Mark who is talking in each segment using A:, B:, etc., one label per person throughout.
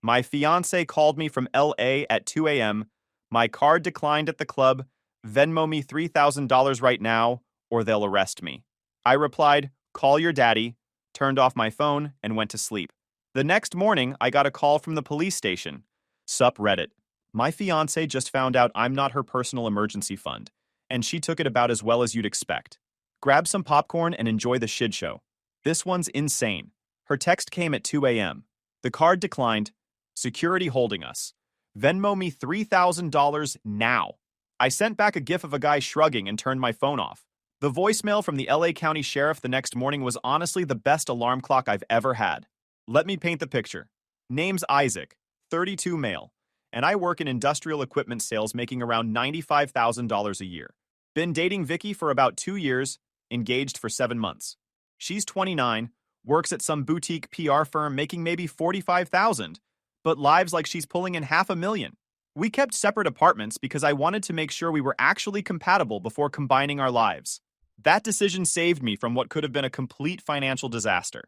A: My fiancé called me from LA at 2 a.m. My card declined at the club. Venmo me $3,000 right now, or they'll arrest me. I replied, call your daddy, turned off my phone, and went to sleep. The next morning, I got a call from the police station. Sup Reddit. My fiancé just found out I'm not her personal emergency fund, and she took it about as well as you'd expect. Grab some popcorn and enjoy the shit show. This one's insane. Her text came at 2 a.m. The card declined. Security holding us. Venmo me $3,000 now. I sent back a gif of a guy shrugging and turned my phone off. The voicemail from the LA County Sheriff the next morning was honestly the best alarm clock I've ever had. Let me paint the picture. Name's Isaac, 32 male, and I work in industrial equipment sales making around $95,000 a year. Been dating Vicky for about 2 years, engaged for 7 months. She's 29, works at some boutique PR firm making maybe $45,000, but lives like she's pulling in $500,000. We kept separate apartments because I wanted to make sure we were actually compatible before combining our lives. That decision saved me from what could have been a complete financial disaster.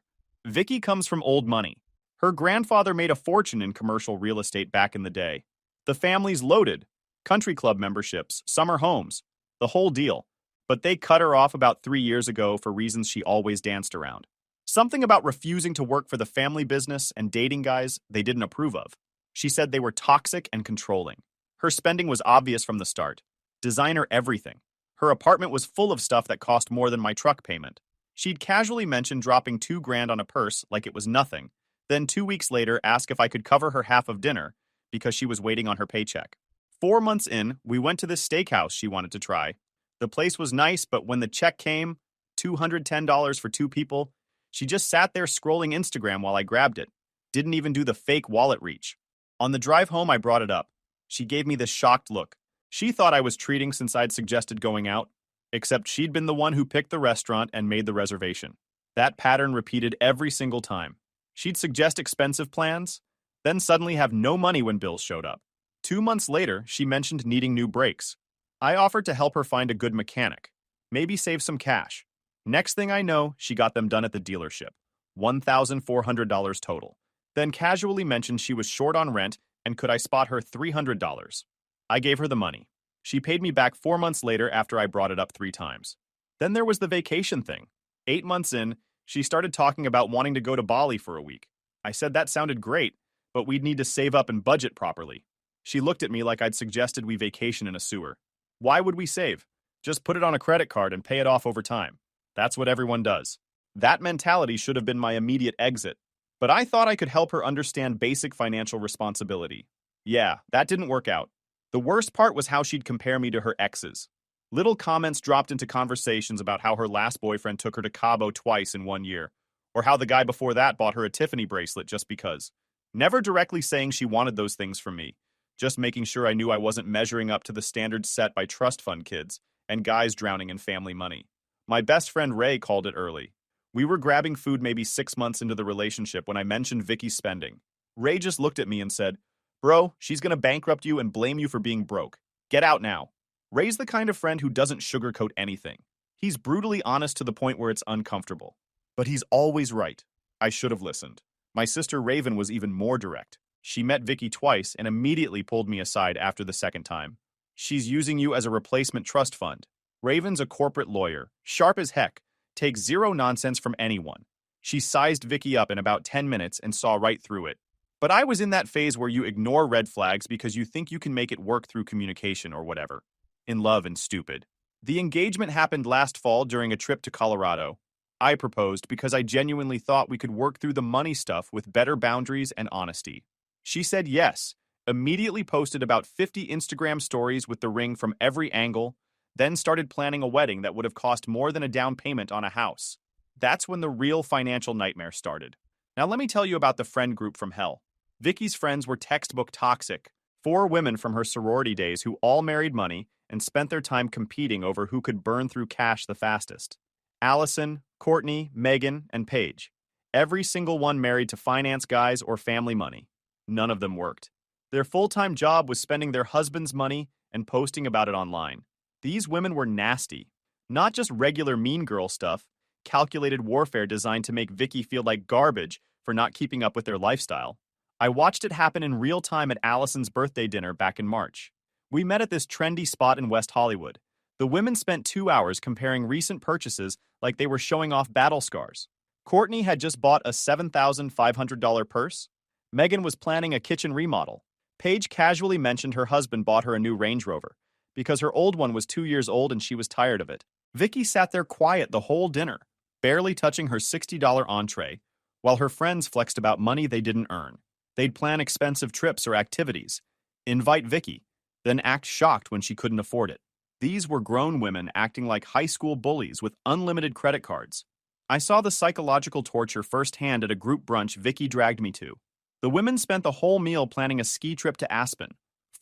A: Vicky comes from old money. Her grandfather made a fortune in commercial real estate back in the day. The family's loaded. Country club memberships, summer homes, the whole deal. But they cut her off about 3 years ago for reasons she always danced around. Something about refusing to work for the family business and dating guys they didn't approve of. She said they were toxic and controlling. Her spending was obvious from the start. Designer everything. Her apartment was full of stuff that cost more than my truck payment. She'd casually mention dropping $2,000 on a purse like it was nothing, then 2 weeks later ask if I could cover her half of dinner because she was waiting on her paycheck. 4 months in, we went to this steakhouse she wanted to try. The place was nice, but when the check came, $210 for 2 people, she just sat there scrolling Instagram while I grabbed it. Didn't even do the fake wallet reach. On the drive home, I brought it up. She gave me this shocked look. She thought I was treating since I'd suggested going out, except she'd been the one who picked the restaurant and made the reservation. That pattern repeated every single time. She'd suggest expensive plans, then suddenly have no money when bills showed up. 2 months later, she mentioned needing new brakes. I offered to help her find a good mechanic, maybe save some cash. Next thing I know, she got them done at the dealership. $1,400 total. Then casually mentioned she was short on rent and could I spot her $300. I gave her the money. She paid me back 4 months later after I brought it up 3 times. Then there was the vacation thing. 8 months in, she started talking about wanting to go to Bali for a week. I said that sounded great, but we'd need to save up and budget properly. She looked at me like I'd suggested we vacation in a sewer. Why would we save? Just put it on a credit card and pay it off over time. That's what everyone does. That mentality should have been my immediate exit. But I thought I could help her understand basic financial responsibility. Yeah, that didn't work out. The worst part was how she'd compare me to her exes. Little comments dropped into conversations about how her last boyfriend took her to Cabo twice in 1 year, or how the guy before that bought her a Tiffany bracelet just because. Never directly saying she wanted those things from me, just making sure I knew I wasn't measuring up to the standards set by trust fund kids and guys drowning in family money. My best friend Ray called it early. We were grabbing food maybe 6 months into the relationship when I mentioned Vicky's spending. Ray just looked at me and said, "Bro, she's gonna bankrupt you and blame you for being broke. Get out now." Ray's the kind of friend who doesn't sugarcoat anything. He's brutally honest to the point where it's uncomfortable. But he's always right. I should have listened. My sister Raven was even more direct. She met Vicky twice and immediately pulled me aside after the second time. She's using you as a replacement trust fund. Raven's a corporate lawyer, sharp as heck, takes zero nonsense from anyone. She sized Vicky up in about 10 minutes and saw right through it. But I was in that phase where you ignore red flags because you think you can make it work through communication or whatever. In love and stupid. The engagement happened last fall during a trip to Colorado. I proposed because I genuinely thought we could work through the money stuff with better boundaries and honesty. She said yes, immediately posted about 50 Instagram stories with the ring from every angle, then started planning a wedding that would have cost more than a down payment on a house. That's when the real financial nightmare started. Now let me tell you about the friend group from hell. Vicky's friends were textbook toxic. 4 women from her sorority days who all married money and spent their time competing over who could burn through cash the fastest. Allison, Courtney, Megan, and Paige. Every single one married to finance guys or family money. None of them worked. Their full-time job was spending their husband's money and posting about it online. These women were nasty. Not just regular mean girl stuff, calculated warfare designed to make Vicky feel like garbage for not keeping up with their lifestyle. I watched it happen in real time at Allison's birthday dinner back in March. We met at this trendy spot in West Hollywood. The women spent 2 hours comparing recent purchases like they were showing off battle scars. Courtney had just bought a $7,500 purse. Megan was planning a kitchen remodel. Paige casually mentioned her husband bought her a new Range Rover because her old one was 2 years old and she was tired of it. Vicky sat there quiet the whole dinner, barely touching her $60 entree, while her friends flexed about money they didn't earn. They'd plan expensive trips or activities, invite Vicky, then act shocked when she couldn't afford it. These were grown women acting like high school bullies with unlimited credit cards. I saw the psychological torture firsthand at a group brunch Vicky dragged me to. The women spent the whole meal planning a ski trip to Aspen,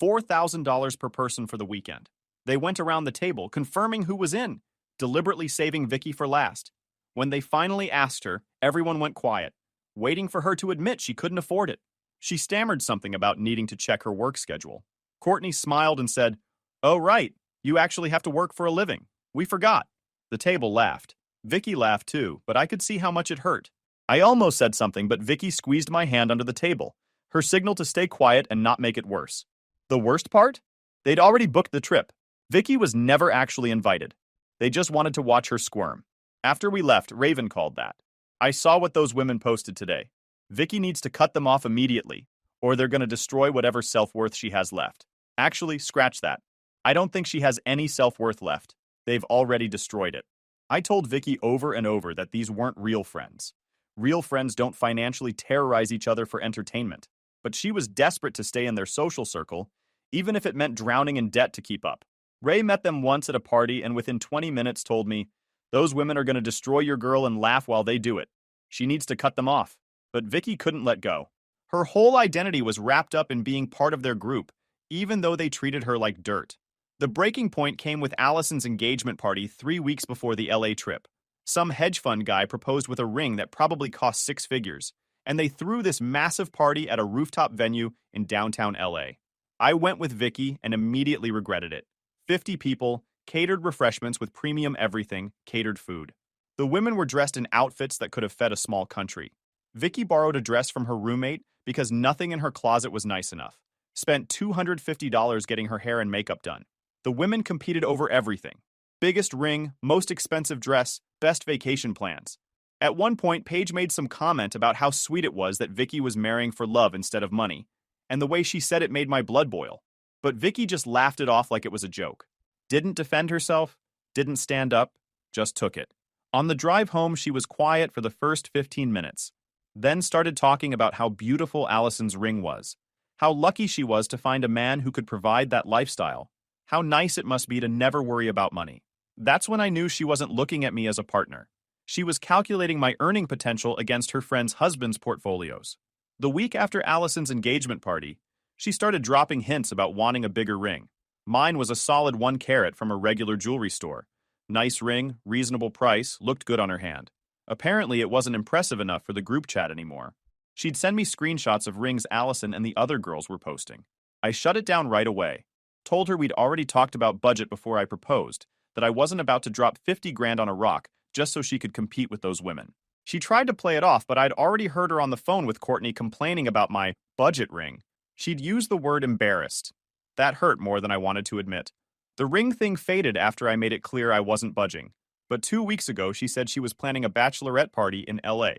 A: $4,000 per person for the weekend. They went around the table, confirming who was in, deliberately saving Vicky for last. When they finally asked her, everyone went quiet, waiting for her to admit she couldn't afford it. She stammered something about needing to check her work schedule. Courtney smiled and said, "Oh, right, you actually have to work for a living. We forgot." The table laughed. Vicky laughed too, but I could see how much it hurt. I almost said something, but Vicky squeezed my hand under the table, her signal to stay quiet and not make it worse. The worst part? They'd already booked the trip. Vicky was never actually invited. They just wanted to watch her squirm. After we left, Raven called that. "I saw what those women posted today. Vicky needs to cut them off immediately, or they're going to destroy whatever self-worth she has left." Actually, scratch that. I don't think she has any self-worth left. They've already destroyed it. I told Vicky over and over that these weren't real friends. Real friends don't financially terrorize each other for entertainment. But she was desperate to stay in their social circle, even if it meant drowning in debt to keep up. Ray met them once at a party and within 20 minutes told me, "Those women are going to destroy your girl and laugh while they do it. She needs to cut them off." But Vicky couldn't let go. Her whole identity was wrapped up in being part of their group, even though they treated her like dirt. The breaking point came with Allison's engagement party 3 weeks before the LA trip. Some hedge fund guy proposed with a ring that probably cost 6 figures, and they threw this massive party at a rooftop venue in downtown LA. I went with Vicky and immediately regretted it. 50 people, catered refreshments with premium everything, catered food. The women were dressed in outfits that could have fed a small country. Vicky borrowed a dress from her roommate because nothing in her closet was nice enough. Spent $250 getting her hair and makeup done. The women competed over everything. Biggest ring, most expensive dress, best vacation plans. At one point, Paige made some comment about how sweet it was that Vicky was marrying for love instead of money, and the way she said it made my blood boil. But Vicky just laughed it off like it was a joke. Didn't defend herself, didn't stand up, just took it. On the drive home, she was quiet for the first 15 minutes, then started talking about how beautiful Allison's ring was, how lucky she was to find a man who could provide that lifestyle, how nice it must be to never worry about money. That's when I knew she wasn't looking at me as a partner. She was calculating my earning potential against her friends' husbands' portfolios. The week after Allison's engagement party, she started dropping hints about wanting a bigger ring. Mine was a solid 1 carat from a regular jewelry store. Nice ring, reasonable price, looked good on her hand. Apparently, it wasn't impressive enough for the group chat anymore. She'd send me screenshots of rings Allison and the other girls were posting. I shut it down right away. Told her we'd already talked about budget before I proposed, that I wasn't about to drop 50 grand on a rock just so she could compete with those women. She tried to play it off, but I'd already heard her on the phone with Courtney complaining about my budget ring. She'd used the word embarrassed. That hurt more than I wanted to admit. The ring thing faded after I made it clear I wasn't budging. But 2 weeks ago, she said she was planning a bachelorette party in LA.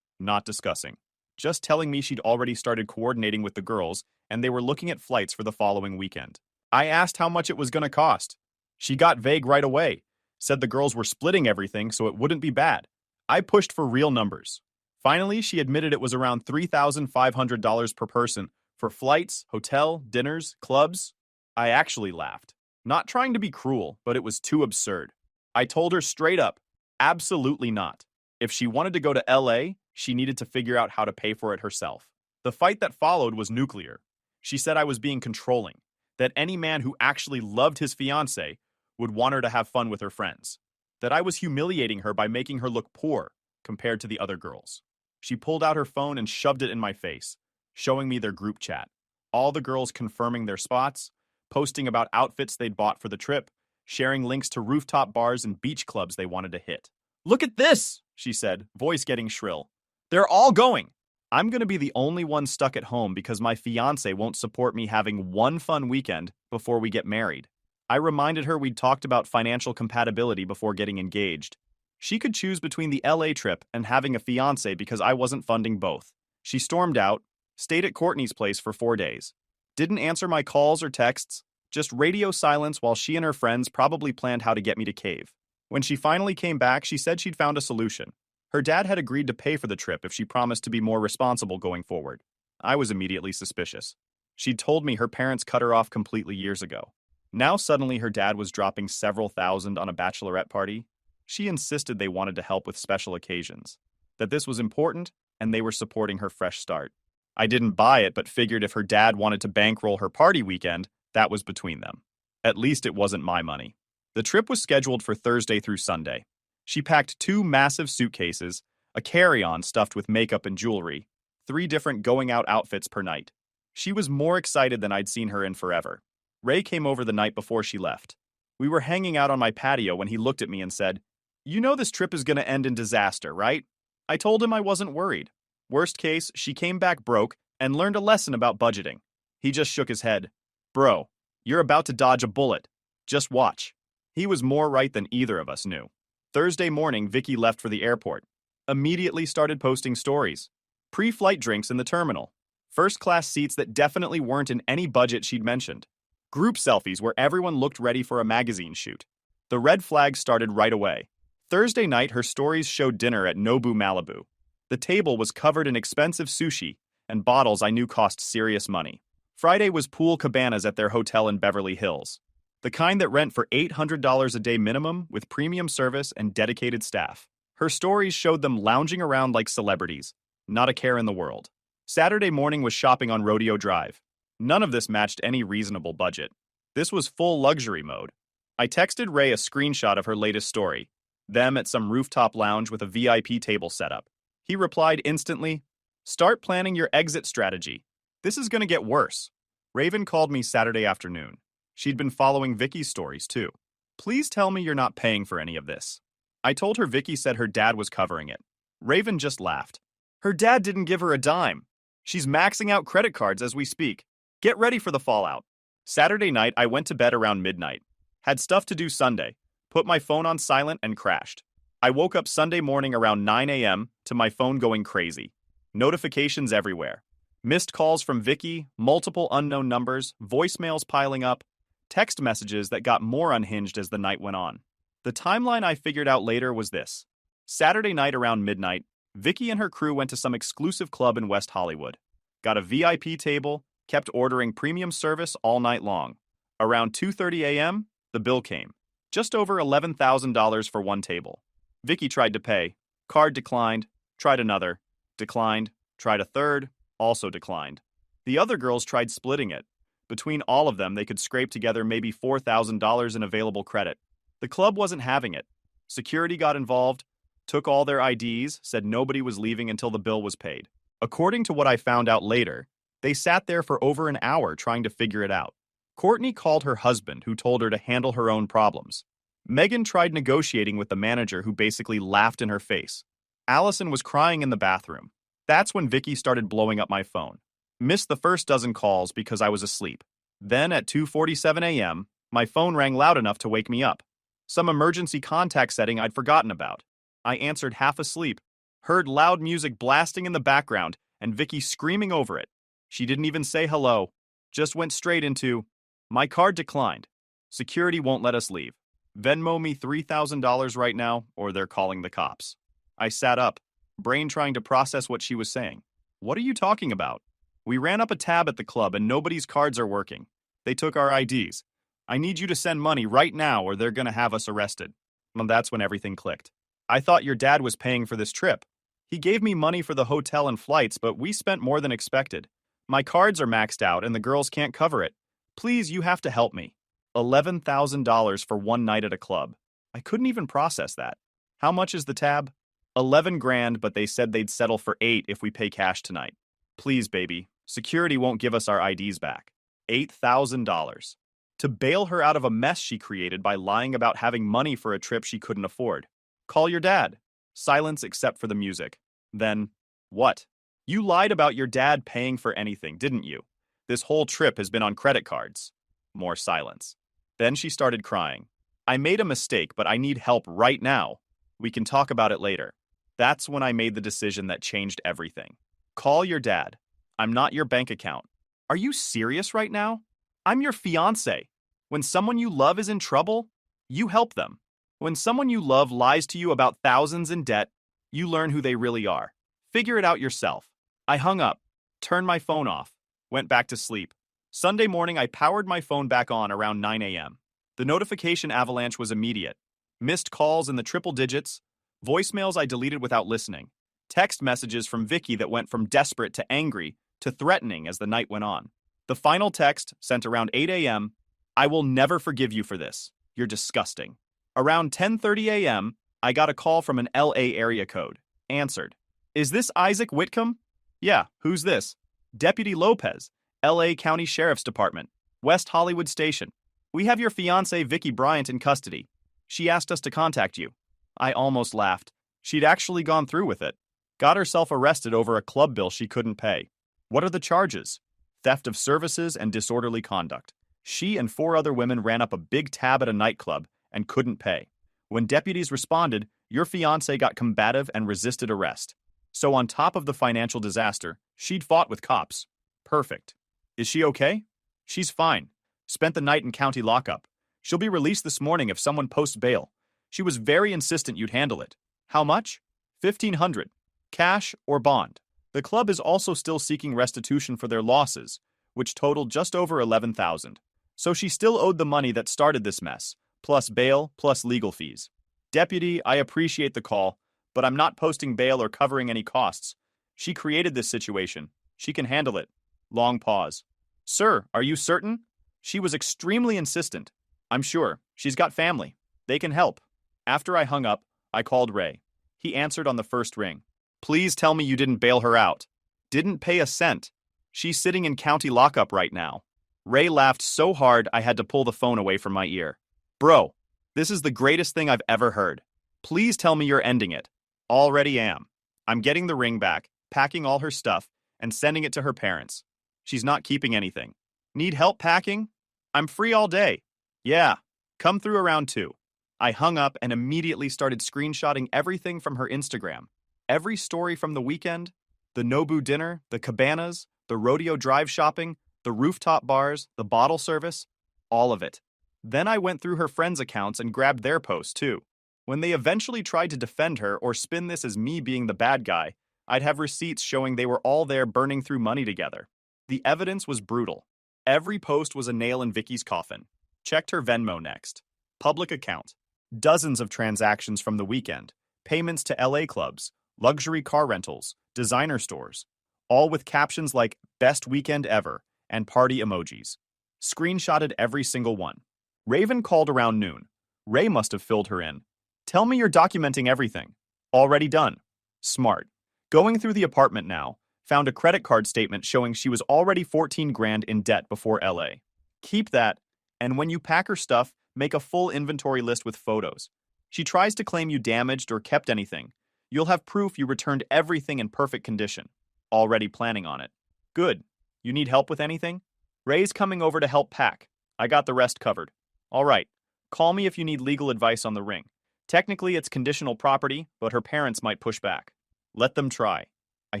A: Not discussing. Just telling me she'd already started coordinating with the girls, and they were looking at flights for the following weekend. I asked how much it was going to cost. She got vague right away. Said the girls were splitting everything so it wouldn't be bad. I pushed for real numbers. Finally, she admitted it was around $3,500 per person for flights, hotel, dinners, clubs. I actually laughed. Not trying to be cruel, but it was too absurd. I told her straight up, absolutely not. If she wanted to go to LA, she needed to figure out how to pay for it herself. The fight that followed was nuclear. She said I was being controlling, that any man who actually loved his fiancée would want her to have fun with her friends, that I was humiliating her by making her look poor compared to the other girls. She pulled out her phone and shoved it in my face, showing me their group chat. All the girls confirming their spots, posting about outfits they'd bought for the trip, sharing links to rooftop bars and beach clubs they wanted to hit. "Look at this," she said, voice getting shrill. "They're all going. I'm going to be the only one stuck at home because my fiancé won't support me having one fun weekend before we get married. I reminded her we'd talked about financial compatibility before getting engaged. She could choose between the LA trip and having a fiancé because I wasn't funding both. She stormed out, stayed at Courtney's place for 4 days. Didn't answer my calls or texts, just radio silence while she and her friends probably planned how to get me to cave. When she finally came back, she said she'd found a solution. Her dad had agreed to pay for the trip if she promised to be more responsible going forward. I was immediately suspicious. She'd told me her parents cut her off completely years ago. Now suddenly her dad was dropping several thousand on a bachelorette party. She insisted they wanted to help with special occasions, that this was important, and they were supporting her fresh start. I didn't buy it, but figured if her dad wanted to bankroll her party weekend, that was between them. At least it wasn't my money. The trip was scheduled for Thursday through Sunday. She packed 2 massive suitcases, a carry-on stuffed with makeup and jewelry, 3 different going-out outfits per night. She was more excited than I'd seen her in forever. Ray came over the night before she left. We were hanging out on my patio when he looked at me and said, "You know this trip is going to end in disaster, right?" I told him I wasn't worried. Worst case, she came back broke and learned a lesson about budgeting. He just shook his head. "Bro, you're about to dodge a bullet. Just watch." He was more right than either of us knew. Thursday morning, Vicky left for the airport. Immediately started posting stories. Pre-flight drinks in the terminal. First-class seats that definitely weren't in any budget she'd mentioned. Group selfies where everyone looked ready for a magazine shoot. The red flags started right away. Thursday night, her stories showed dinner at Nobu Malibu. The table was covered in expensive sushi and bottles I knew cost serious money. Friday was pool cabanas at their hotel in Beverly Hills. The kind that rent for $800 a day minimum with premium service and dedicated staff. Her stories showed them lounging around like celebrities. Not a care in the world. Saturday morning was shopping on Rodeo Drive. None of this matched any reasonable budget. This was full luxury mode. I texted Ray a screenshot of her latest story. Them at some rooftop lounge with a VIP table set up. He replied instantly, "Start planning your exit strategy. This is going to get worse." Raven called me Saturday afternoon. She'd been following Vicky's stories too. "Please tell me you're not paying for any of this." I told her Vicky said her dad was covering it. Raven just laughed. "Her dad didn't give her a dime. She's maxing out credit cards as we speak. Get ready for the fallout." Saturday night, I went to bed around midnight. Had stuff to do Sunday. Put my phone on silent and crashed. I woke up Sunday morning around 9 a.m. to my phone going crazy. Notifications everywhere. Missed calls from Vicky, multiple unknown numbers, voicemails piling up, text messages that got more unhinged as the night went on. The timeline I figured out later was this. Saturday night around midnight, Vicky and her crew went to some exclusive club in West Hollywood. Got a VIP table, kept ordering premium service all night long. Around 2:30 a.m., the bill came. Just over $11,000 for one table. Vicky tried to pay. Card declined. Tried another. Declined. Tried a third. Also declined. The other girls tried splitting it. Between all of them, they could scrape together maybe $4,000 in available credit. The club wasn't having it. Security got involved, took all their IDs, said nobody was leaving until the bill was paid. According to what I found out later, they sat there for over an hour trying to figure it out. Courtney called her husband, who told her to handle her own problems. Megan tried negotiating with the manager, who basically laughed in her face. Allison was crying in the bathroom. That's when Vicky started blowing up my phone. Missed the first dozen calls because I was asleep. Then at 2:47 a.m., my phone rang loud enough to wake me up. Some emergency contact setting I'd forgotten about. I answered half asleep, heard loud music blasting in the background, and Vicky screaming over it. She didn't even say hello, just went straight into, "My card declined. Security won't let us leave. Venmo me $3,000 right now, or they're calling the cops." I sat up, brain trying to process what she was saying. "What are you talking about? We ran up a tab at the club and nobody's cards are working. They took our IDs. I need you to send money right now or they're gonna have us arrested." Well, that's when everything clicked. "I thought your dad was paying for this trip. He gave me money for the hotel and flights, but we spent more than expected. My cards are maxed out and the girls can't cover it. Please, you have to help me." $11,000 for one night at a club. I couldn't even process that. "How much is the tab?" 11 grand, but they said they'd settle for 8 if we pay cash tonight. "Please, baby. Security won't give us our IDs back." $8,000. To bail her out of a mess she created by lying about having money for a trip she couldn't afford. "Call your dad." Silence except for the music. Then, "What?" You lied about your dad paying for anything, didn't you? This whole trip has been on credit cards. More silence. Then she started crying. I made a mistake, but I need help right now. We can talk about it later. That's when I made the decision that changed everything. Call your dad. I'm not your bank account. Are you serious right now? I'm your fiancé. When someone you love is in trouble, you help them. When someone you love lies to you about thousands in debt, you learn who they really are. Figure it out yourself. I hung up, turned my phone off, went back to sleep. Sunday morning, I powered my phone back on around 9 a.m. The notification avalanche was immediate. Missed calls in the triple digits, voicemails I deleted without listening, text messages from Vicky that went from desperate to angry to threatening as the night went on. The final text, sent around 8 a.m., I will never forgive you for this. You're disgusting. Around 10:30 a.m., I got a call from an LA area code. Answered. Is this Isaac Whitcomb? Yeah, who's this? Deputy Lopez, LA County Sheriff's Department, West Hollywood Station. We have your fiancée Vicky Bryant in custody. She asked us to contact you. I almost laughed. She'd actually gone through with it. Got herself arrested over a club bill she couldn't pay. What are the charges? Theft of services and disorderly conduct. She and 4 other women ran up a big tab at a nightclub and couldn't pay. When deputies responded, your fiancé got combative and resisted arrest. So on top of the financial disaster, she'd fought with cops. Perfect. Is she okay? She's fine. Spent the night in county lockup. She'll be released this morning if someone posts bail. She was very insistent you'd handle it. How much? $1,500. Cash or bond. The club is also still seeking restitution for their losses, which totaled just over $11,000. So she still owed the money that started this mess, plus bail, plus legal fees. Deputy, I appreciate the call, but I'm not posting bail or covering any costs. She created this situation. She can handle it. Long pause. Sir, are you certain? She was extremely insistent. I'm sure. She's got family. They can help. After I hung up, I called Ray. He answered on the first ring. Please tell me you didn't bail her out. Didn't pay a cent. She's sitting in county lockup right now. Ray laughed so hard I had to pull the phone away from my ear. Bro, this is the greatest thing I've ever heard. Please tell me you're ending it. Already am. I'm getting the ring back, packing all her stuff, and sending it to her parents. She's not keeping anything. Need help packing? I'm free all day. Yeah, come through around 2. I hung up and immediately started screenshotting everything from her Instagram. Every story from the weekend, the Nobu dinner, the cabanas, the rodeo drive shopping, the rooftop bars, the bottle service, all of it. Then I went through her friends' accounts and grabbed their posts too. When they eventually tried to defend her or spin this as me being the bad guy, I'd have receipts showing they were all there burning through money together. The evidence was brutal. Every post was a nail in Vicky's coffin. Checked her Venmo next. Public account. Dozens of transactions from the weekend. Payments to LA clubs, luxury car rentals, designer stores. All with captions like best weekend ever and party emojis. Screenshotted every single one. Raven called around noon. Ray must have filled her in. Tell me you're documenting everything. Already done. Smart. Going through the apartment now, found a credit card statement showing she was already 14 grand in debt before LA. Keep that, and when you pack her stuff, make a full inventory list with photos. She tries to claim you damaged or kept anything. You'll have proof you returned everything in perfect condition. Already planning on it. Good. You need help with anything? Ray's coming over to help pack. I got the rest covered. All right. Call me if you need legal advice on the ring. Technically, it's conditional property, but her parents might push back. Let them try. I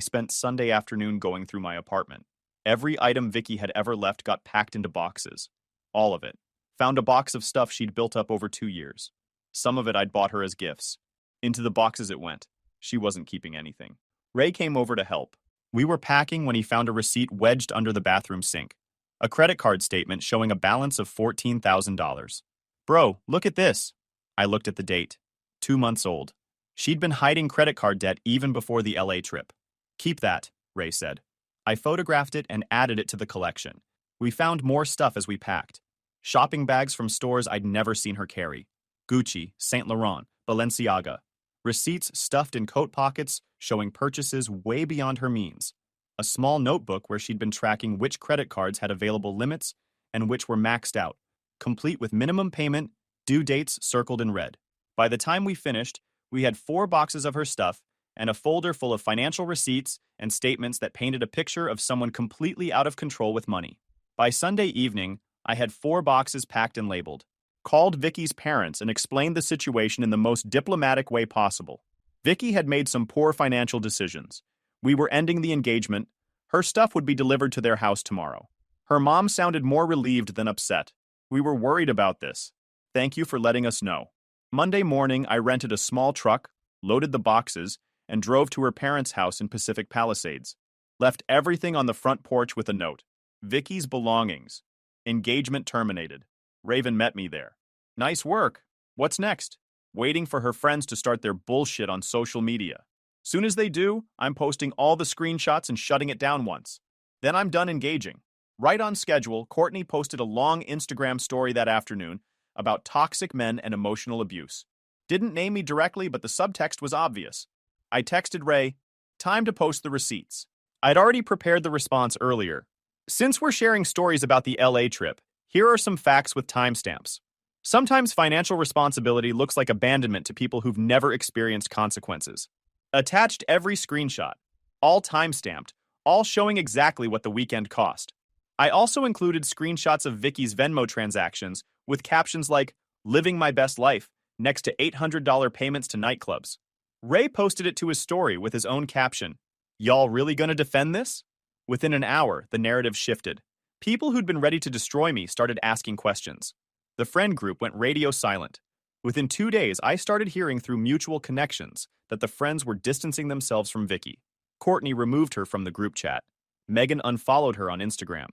A: spent Sunday afternoon going through my apartment. Every item Vicky had ever left got packed into boxes. All of it. Found a box of stuff she'd built up over 2 years. Some of it I'd bought her as gifts. Into the boxes it went. She wasn't keeping anything. Ray came over to help. We were packing when he found a receipt wedged under the bathroom sink. A credit card statement showing a balance of $14,000. Bro, look at this. I looked at the date. 2 months old. She'd been hiding credit card debt even before the LA trip. Keep that, Ray said. I photographed it and added it to the collection. We found more stuff as we packed. Shopping bags from stores I'd never seen her carry. Gucci, Saint Laurent, Balenciaga. Receipts stuffed in coat pockets showing purchases way beyond her means. A small notebook where she'd been tracking which credit cards had available limits and which were maxed out, complete with minimum payment, due dates circled in red. By the time we finished, we had 4 boxes of her stuff and a folder full of financial receipts and statements that painted a picture of someone completely out of control with money. By Sunday evening, I had 4 boxes packed and labeled. Called Vicky's parents and explained the situation in the most diplomatic way possible. Vicky had made some poor financial decisions. We were ending the engagement. Her stuff would be delivered to their house tomorrow. Her mom sounded more relieved than upset. We were worried about this. Thank you for letting us know. Monday morning, I rented a small truck, loaded the boxes, and drove to her parents' house in Pacific Palisades. Left everything on the front porch with a note. Vicky's belongings. Engagement terminated. Raven met me there. Nice work. What's next? Waiting for her friends to start their bullshit on social media. Soon as they do, I'm posting all the screenshots and shutting it down once. Then I'm done engaging. Right on schedule, Courtney posted a long Instagram story that afternoon about toxic men and emotional abuse. Didn't name me directly, but the subtext was obvious. I texted Ray, time to post the receipts. I'd already prepared the response earlier. Since we're sharing stories about the LA trip, here are some facts with timestamps. Sometimes financial responsibility looks like abandonment to people who've never experienced consequences. Attached every screenshot, all timestamped, all showing exactly what the weekend cost. I also included screenshots of Vicky's Venmo transactions with captions like, living my best life, next to $800 payments to nightclubs. Ray posted it to his story with his own caption, y'all really gonna defend this? Within an hour, the narrative shifted. People who'd been ready to destroy me started asking questions. The friend group went radio silent. Within 2 days, I started hearing through mutual connections that the friends were distancing themselves from Vicky. Courtney removed her from the group chat. Megan unfollowed her on Instagram.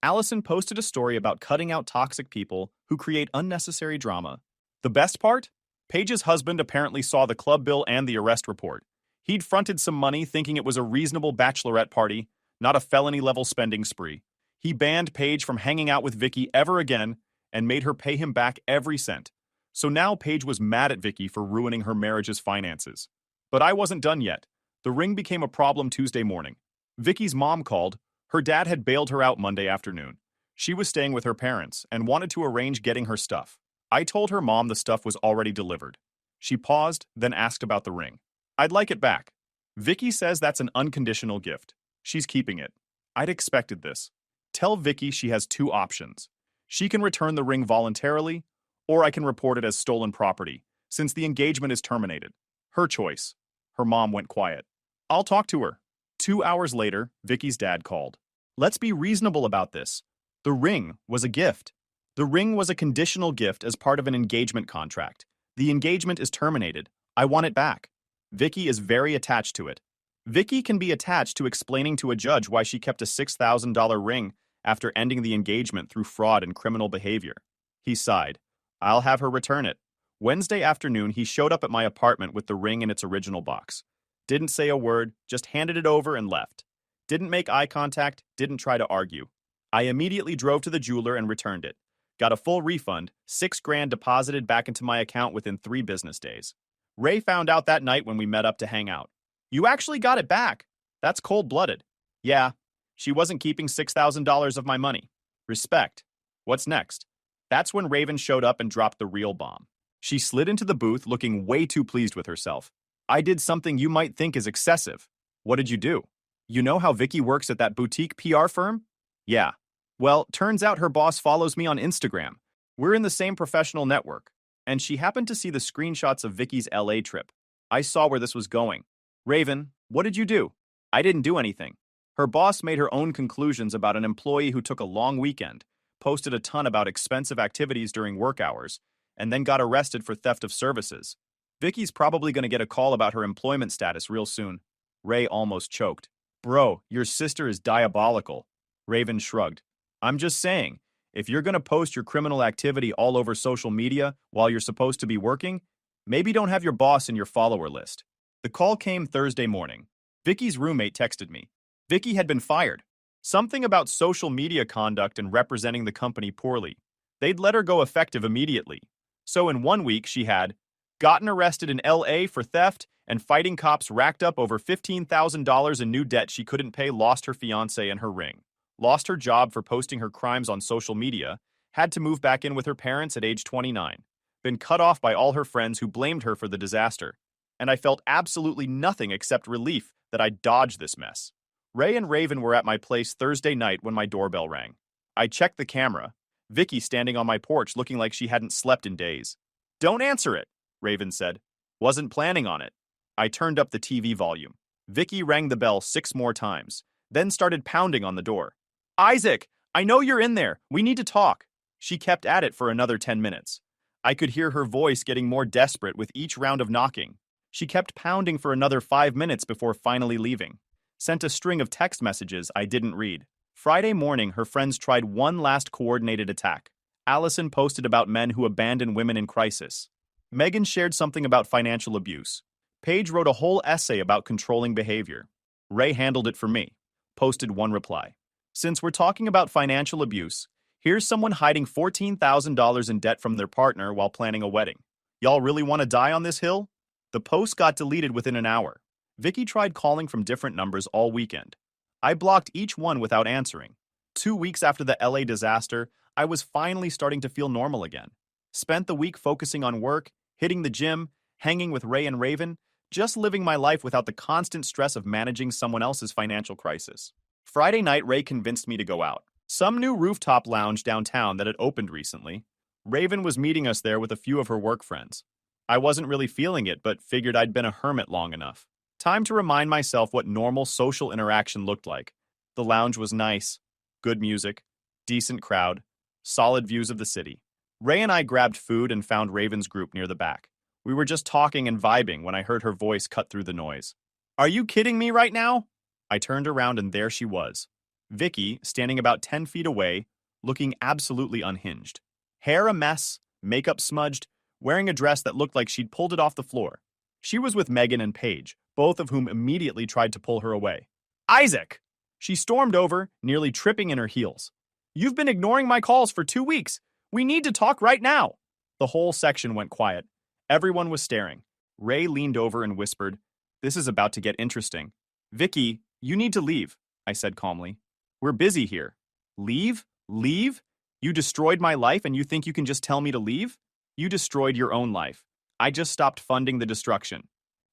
A: Allison posted a story about cutting out toxic people who create unnecessary drama. The best part? Paige's husband apparently saw the club bill and the arrest report. He'd fronted some money thinking it was a reasonable bachelorette party, not a felony-level spending spree. He banned Paige from hanging out with Vicky ever again and made her pay him back every cent. So now Paige was mad at Vicky for ruining her marriage's finances. But I wasn't done yet. The ring became a problem Tuesday morning. Vicky's mom called. Her dad had bailed her out Monday afternoon. She was staying with her parents and wanted to arrange getting her stuff. I told her mom the stuff was already delivered. She paused, then asked about the ring. I'd like it back. Vicky says that's an unconditional gift. She's keeping it. I'd expected this. Tell Vicky she has 2 options. She can return the ring voluntarily, or I can report it as stolen property, since the engagement is terminated. Her choice. Her mom went quiet. I'll talk to her. 2 hours later, Vicky's dad called. Let's be reasonable about this. The ring was a gift. The ring was a conditional gift as part of an engagement contract. The engagement is terminated. I want it back. Vicky is very attached to it. Vicky can be attached to explaining to a judge why she kept a $6,000 ring after ending the engagement through fraud and criminal behavior. He sighed. I'll have her return it. Wednesday afternoon, he showed up at my apartment with the ring in its original box. Didn't say a word, just handed it over and left. Didn't make eye contact, didn't try to argue. I immediately drove to the jeweler and returned it. Got a full refund, $6,000 deposited back into my account within 3 business days. Ray found out that night when we met up to hang out. You actually got it back. That's cold-blooded. Yeah, she wasn't keeping $6,000 of my money. Respect. What's next? That's when Raven showed up and dropped the real bomb. She slid into the booth looking way too pleased with herself. I did something you might think is excessive. What did you do? You know how Vicky works at that boutique PR firm? Yeah. Well, turns out her boss follows me on Instagram. We're in the same professional network. And she happened to see the screenshots of Vicky's LA trip. I saw where this was going. Raven, what did you do? I didn't do anything. Her boss made her own conclusions about an employee who took a long weekend, posted a ton about expensive activities during work hours, and then got arrested for theft of services. Vicky's probably going to get a call about her employment status real soon. Ray almost choked. Bro, your sister is diabolical. Raven shrugged. I'm just saying, if you're going to post your criminal activity all over social media while you're supposed to be working, maybe don't have your boss in your follower list. The call came Thursday morning. Vicky's roommate texted me. Vicky had been fired. Something about social media conduct and representing the company poorly. They'd let her go effective immediately. So in 1 week, she had gotten arrested in LA for theft and fighting cops, racked up over $15,000 in new debt she couldn't pay, lost her fiancé and her ring, lost her job for posting her crimes on social media, had to move back in with her parents at age 29, been cut off by all her friends who blamed her for the disaster. and I felt absolutely nothing except relief that I'd dodged this mess. Ray and Raven were at my place Thursday night when my doorbell rang. I checked the camera. Vicky standing on my porch looking like she hadn't slept in days. "Don't answer it," Raven said. "Wasn't planning on it." I turned up the TV volume. Vicky rang the bell 6 more times, then started pounding on the door. "Isaac, I know you're in there. We need to talk." She kept at it for another 10 minutes. I could hear her voice getting more desperate with each round of knocking. She kept pounding for another 5 minutes before finally leaving. Sent a string of text messages I didn't read. Friday morning, her friends tried one last coordinated attack. Allison posted about men who abandon women in crisis. Megan shared something about financial abuse. Paige wrote a whole essay about controlling behavior. Ray handled it for me. Posted one reply. "Since we're talking about financial abuse, here's someone hiding $14,000 in debt from their partner while planning a wedding. Y'all really want to die on this hill?" The post got deleted within an hour. Vicky tried calling from different numbers all weekend. I blocked each one without answering. 2 weeks after the LA disaster, I was finally starting to feel normal again. Spent the week focusing on work, hitting the gym, hanging with Ray and Raven, just living my life without the constant stress of managing someone else's financial crisis. Friday night, Ray convinced me to go out. Some new rooftop lounge downtown that had opened recently. Raven was meeting us there with a few of her work friends. I wasn't really feeling it, but figured I'd been a hermit long enough. Time to remind myself what normal social interaction looked like. The lounge was nice. Good music. Decent crowd. Solid views of the city. Ray and I grabbed food and found Raven's group near the back. We were just talking and vibing when I heard her voice cut through the noise. "Are you kidding me right now?" I turned around and there she was. Vicky, standing about 10 feet away, looking absolutely unhinged. Hair a mess, makeup smudged, wearing a dress that looked like she'd pulled it off the floor. She was with Megan and Paige, both of whom immediately tried to pull her away. "Isaac!" She stormed over, nearly tripping in her heels. "You've been ignoring my calls for 2 weeks. We need to talk right now." The whole section went quiet. Everyone was staring. Ray leaned over and whispered, "This is about to get interesting." "Vicky, you need to leave," I said calmly. "We're busy here." "Leave? Leave? You destroyed my life and you think you can just tell me to leave? You destroyed your own life. I just stopped funding the destruction."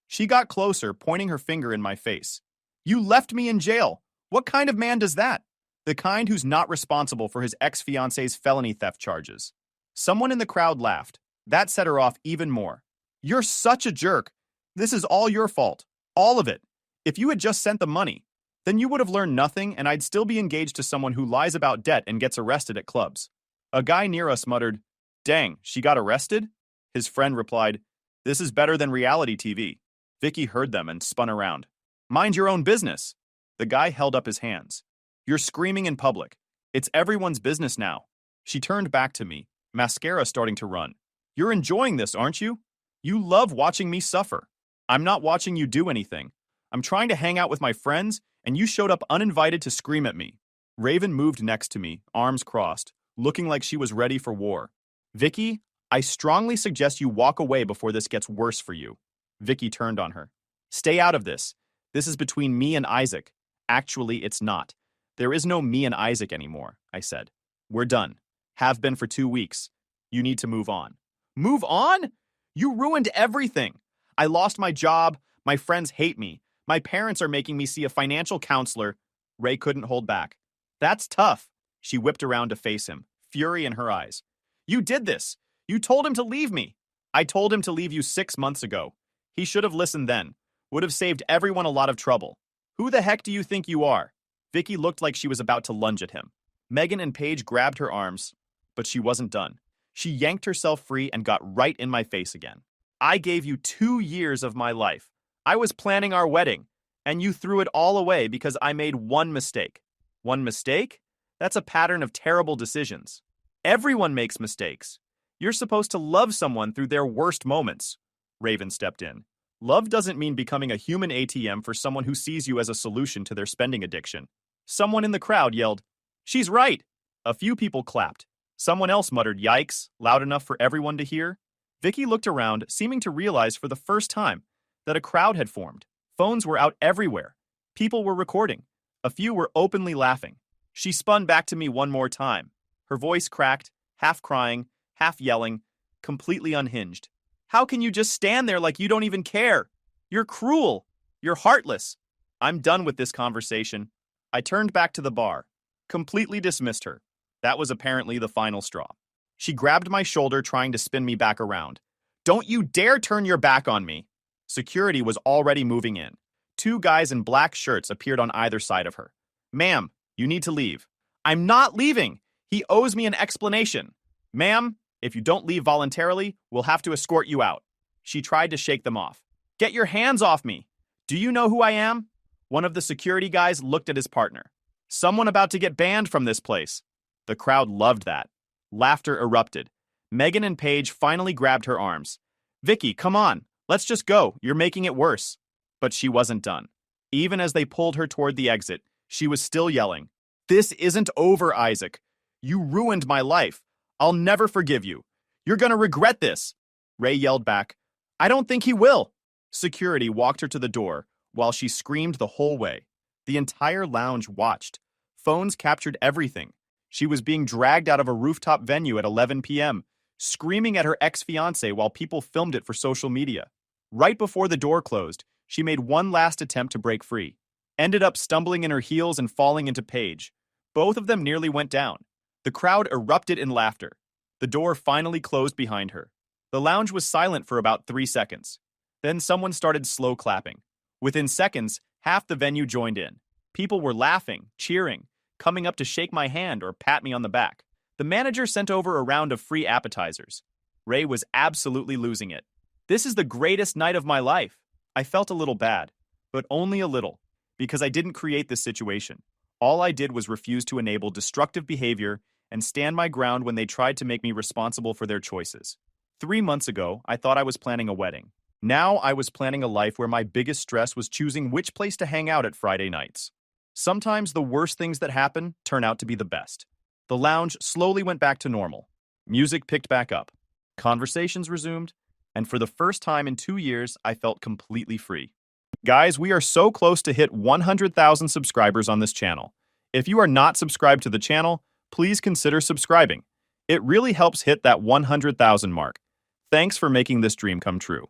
A: She got closer, pointing her finger in my face. "You left me in jail. What kind of man does that?" "The kind who's not responsible for his ex-fiance's felony theft charges." Someone in the crowd laughed. That set her off even more. "You're such a jerk. This is all your fault. All of it. If you had just sent the money, then you would have learned nothing and I'd still be engaged to someone who lies about debt and gets arrested at clubs." A guy near us muttered, "Dang, she got arrested?" His friend replied, "This is better than reality TV." Vicky heard them and spun around. "Mind your own business." The guy held up his hands. "You're screaming in public. It's everyone's business now." She turned back to me, mascara starting to run. "You're enjoying this, aren't you? You love watching me suffer." "I'm not watching you do anything. I'm trying to hang out with my friends, and you showed up uninvited to scream at me." Raven moved next to me, arms crossed, looking like she was ready for war. "Vicky, I strongly suggest you walk away before this gets worse for you." Vicky turned on her. "Stay out of this. This is between me and Isaac. Actually, it's not. There is no me and Isaac anymore," I said. "We're done. Have been for 2 weeks. You need to move on." "Move on? You ruined everything. I lost my job. My friends hate me. My parents are making me see a financial counselor." Ray couldn't hold back. "That's tough." She whipped around to face him, fury in her eyes. "You did this. You told him to leave me." "I told him to leave you 6 months ago. He should have listened then. Would have saved everyone a lot of trouble." "Who the heck do you think you are?" Vicky looked like she was about to lunge at him. Megan and Paige grabbed her arms, but she wasn't done. She yanked herself free and got right in my face again. "I gave you 2 years of my life. I was planning our wedding, and you threw it all away because I made one mistake." "One mistake? That's a pattern of terrible decisions. Everyone makes mistakes. You're supposed to love someone through their worst moments." Raven stepped in. "Love doesn't mean becoming a human ATM for someone who sees you as a solution to their spending addiction." Someone in the crowd yelled, "She's right." A few people clapped. Someone else muttered, "Yikes," loud enough for everyone to hear. Vicky looked around, seeming to realize for the first time that a crowd had formed. Phones were out everywhere. People were recording. A few were openly laughing. She spun back to me one more time. Her voice cracked, half crying, half yelling, completely unhinged. "How can you just stand there like you don't even care? You're cruel. You're heartless. I'm done with this conversation. I turned back to the bar, completely dismissed her. That was apparently the final straw. She grabbed my shoulder, trying to spin me back around. Don't you dare turn your back on me. Security was already moving in. Two guys in black shirts appeared on either side of her. Ma'am, you need to leave. I'm not leaving. He owes me an explanation. Ma'am, if you don't leave voluntarily, we'll have to escort you out. She tried to shake them off. Get your hands off me. Do you know who I am? One of the security guys looked at his partner. Someone about to get banned from this place. The crowd loved that. Laughter erupted. Megan and Paige finally grabbed her arms. Vicky, come on. Let's just go. You're making it worse. But she wasn't done. Even as they pulled her toward the exit, she was still yelling. This isn't over, Isaac. You ruined my life. I'll never forgive you. You're gonna regret this. Ray yelled back. I don't think he will. Security walked her to the door while she screamed the whole way. The entire lounge watched. Phones captured everything. She was being dragged out of a rooftop venue at 11 p.m., screaming at her ex-fiancé while people filmed it for social media. Right before the door closed, she made one last attempt to break free. Ended up stumbling in her heels and falling into Paige. Both of them nearly went down. The crowd erupted in laughter. The door finally closed behind her. The lounge was silent for about 3 seconds. Then someone started slow clapping. Within seconds, half the venue joined in. People were laughing, cheering, coming up to shake my hand or pat me on the back. The manager sent over a round of free appetizers. Ray was absolutely losing it. This is the greatest night of my life. I felt a little bad, but only a little, because I didn't create this situation. All I did was refuse to enable destructive behavior and stand my ground when they tried to make me responsible for their choices. 3 months ago, I thought I was planning a wedding. Now I was planning a life where my biggest stress was choosing which place to hang out at Friday nights. Sometimes the worst things that happen turn out to be the best. The lounge slowly went back to normal. Music picked back up. Conversations resumed. And for the first time in 2 years, I felt completely free. Guys, we are so close to hit 100,000 subscribers on this channel. If you are not subscribed to the channel, please consider subscribing. It really helps hit that 100,000 mark. Thanks for making this dream come true.